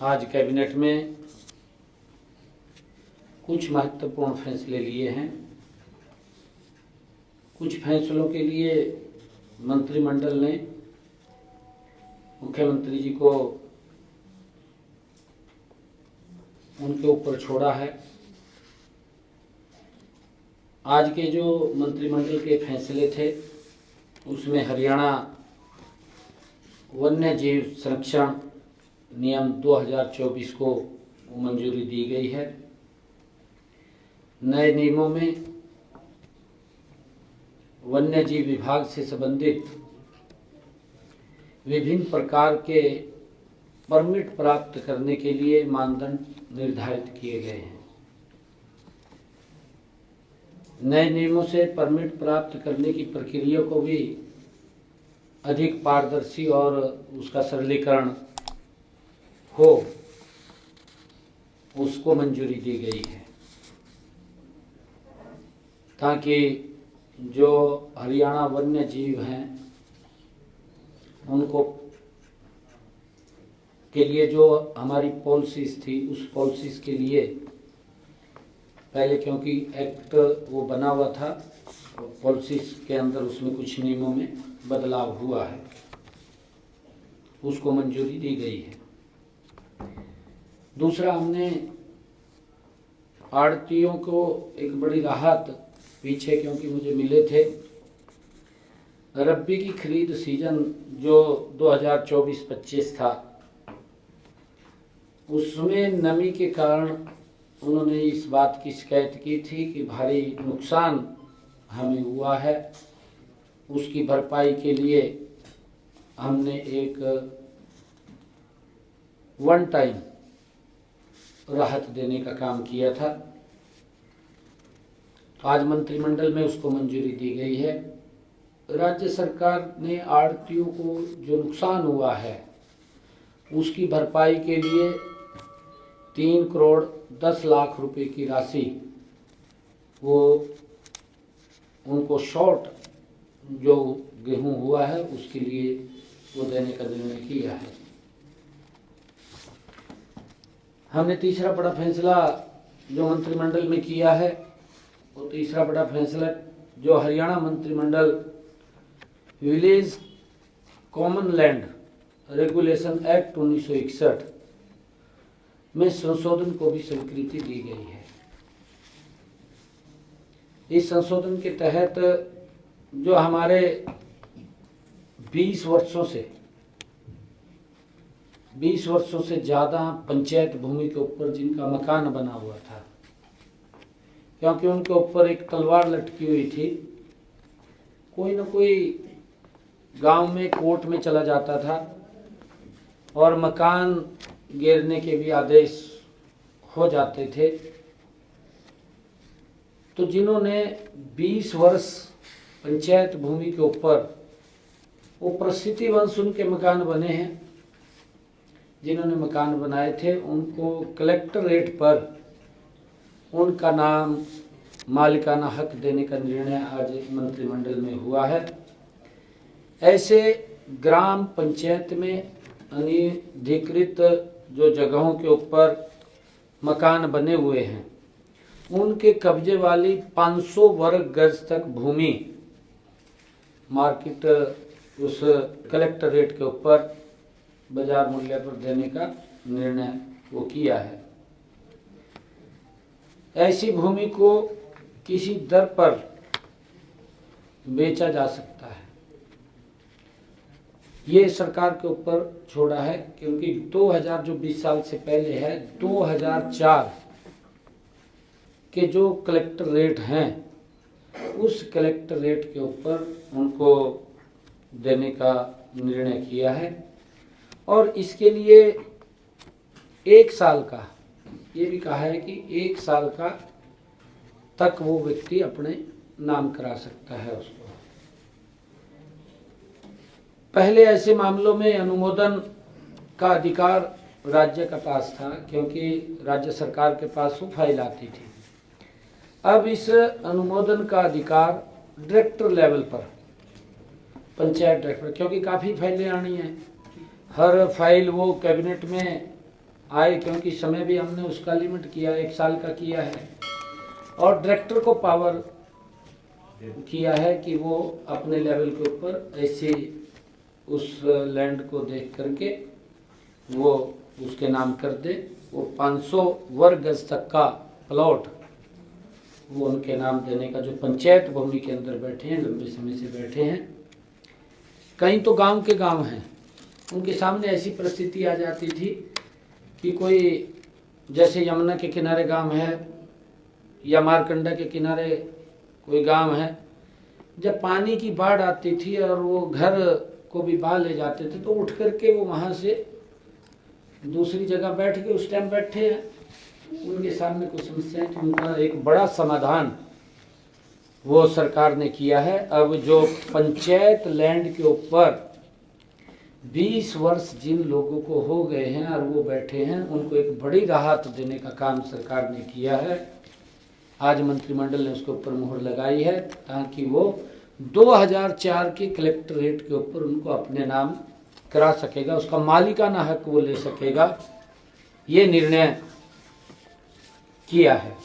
आज कैबिनेट में कुछ महत्वपूर्ण फैसले लिए हैं। कुछ फैसलों के लिए मंत्रिमंडल ने मुख्यमंत्री जी को उनके ऊपर छोड़ा है। आज के जो मंत्रिमंडल के फैसले थे उसमें हरियाणा वन्य जीव संरक्षण नियम 2024 को मंजूरी दी गई है। नए नियमों में वन्य जीव विभाग से संबंधित विभिन्न प्रकार के परमिट प्राप्त करने के लिए मानदंड निर्धारित किए गए हैं। नए नियमों से परमिट प्राप्त करने की प्रक्रिया को भी अधिक पारदर्शी और उसका सरलीकरण हो, उसको मंजूरी दी गई है, ताकि जो हरियाणा वन्य जीव हैं उनको के लिए जो हमारी पॉलिसीज थी उस पॉलिसीज के लिए पहले, क्योंकि एक्ट वो बना हुआ था, पॉलिसीज के अंदर उसमें कुछ नियमों में बदलाव हुआ है, उसको मंजूरी दी गई है। दूसरा, हमने आड़तियों को एक बड़ी राहत पीछे, क्योंकि मुझे मिले थे, रब्बी की खरीद सीजन जो 2024-25 था उसमें नमी के कारण उन्होंने इस बात की शिकायत की थी कि भारी नुकसान हमें हुआ है। उसकी भरपाई के लिए हमने एक वन टाइम राहत देने का काम किया था। आज मंत्रिमंडल में उसको मंजूरी दी गई है। राज्य सरकार ने आड़तियों को जो नुकसान हुआ है उसकी भरपाई के लिए 3 करोड़ 10 लाख रुपए की राशि वो उनको शॉर्ट जो गेहूं हुआ है उसके लिए वो देने का निर्णय किया है। हमने तीसरा बड़ा फैसला जो मंत्रिमंडल में किया है, वो तीसरा बड़ा फैसला जो हरियाणा मंत्रिमंडल village common land regulation act 1961 में संशोधन को भी स्वीकृति दी गई है। इस संशोधन के तहत जो हमारे 20 वर्षों से ज़्यादा पंचायत भूमि के ऊपर जिनका मकान बना हुआ था, क्योंकि उनके ऊपर एक तलवार लटकी हुई थी, कोई ना कोई गांव में कोर्ट में चला जाता था और मकान गिरने के भी आदेश हो जाते थे। तो जिन्होंने 20 वर्ष पंचायत भूमि के ऊपर वो प्रसिद्धि वंश उनके मकान बने हैं, जिन्होंने मकान बनाए थे उनको कलेक्टरेट पर उनका नाम मालिकाना हक देने का निर्णय आज मंत्रिमंडल में हुआ है। ऐसे ग्राम पंचायत में अनधिकृत जो जगहों के ऊपर मकान बने हुए हैं उनके कब्जे वाली 500 वर्ग गज तक भूमि मार्केट उस कलेक्टरेट के ऊपर बाजार मूल्य पर देने का निर्णय वो किया है। ऐसी भूमि को किसी दर पर बेचा जा सकता है, ये सरकार के ऊपर छोड़ा है, क्योंकि 2000 जो 20 साल से पहले है, 2004 के जो कलेक्टर रेट हैं उस कलेक्टर रेट के ऊपर उनको देने का निर्णय किया है। और इसके लिए 1 साल का, ये भी कहा है कि 1 साल का तक वो व्यक्ति अपने नाम करा सकता है उसको। पहले ऐसे मामलों में अनुमोदन का अधिकार राज्य का पास था, क्योंकि राज्य सरकार के पास वो फाइल आती थी। अब इस अनुमोदन का अधिकार डायरेक्टर लेवल पर, पंचायत डायरेक्टर, क्योंकि काफ़ी फाइलें आनी हैं, हर फाइल वो कैबिनेट में आए, क्योंकि समय भी हमने उसका लिमिट किया, 1 साल का किया है, और डायरेक्टर को पावर किया है कि वो अपने लेवल के ऊपर ऐसे उस लैंड को देख करके वो उसके नाम कर दे। वो 500 वर्ग गज तक का प्लॉट वो उनके नाम देने का, जो पंचायत भूमि के अंदर बैठे हैं, लंबे समय से बैठे हैं। कहीं तो गांव के गांव हैं, उनके सामने ऐसी परिस्थिति आ जाती थी कि कोई जैसे यमुना के किनारे गांव है या मारकंडा के किनारे कोई गांव है, जब पानी की बाढ़ आती थी और वो घर को भी बहा ले जाते थे, तो उठ करके वो वहाँ से दूसरी जगह बैठ के उस टाइम बैठे हैं, उनके सामने कुछ समस्या है, उनका एक बड़ा समाधान वो सरकार ने किया है। अब जो पंचायत लैंड के ऊपर 20 वर्ष जिन लोगों को हो गए हैं और वो बैठे हैं, उनको एक बड़ी राहत देने का काम सरकार ने किया है। आज मंत्रिमंडल ने उसके ऊपर मुहर लगाई है, ताकि वो 2004 के कलेक्टरेट के ऊपर उनको अपने नाम करा सकेगा, उसका मालिकाना हक वो ले सकेगा। ये निर्णय किया है।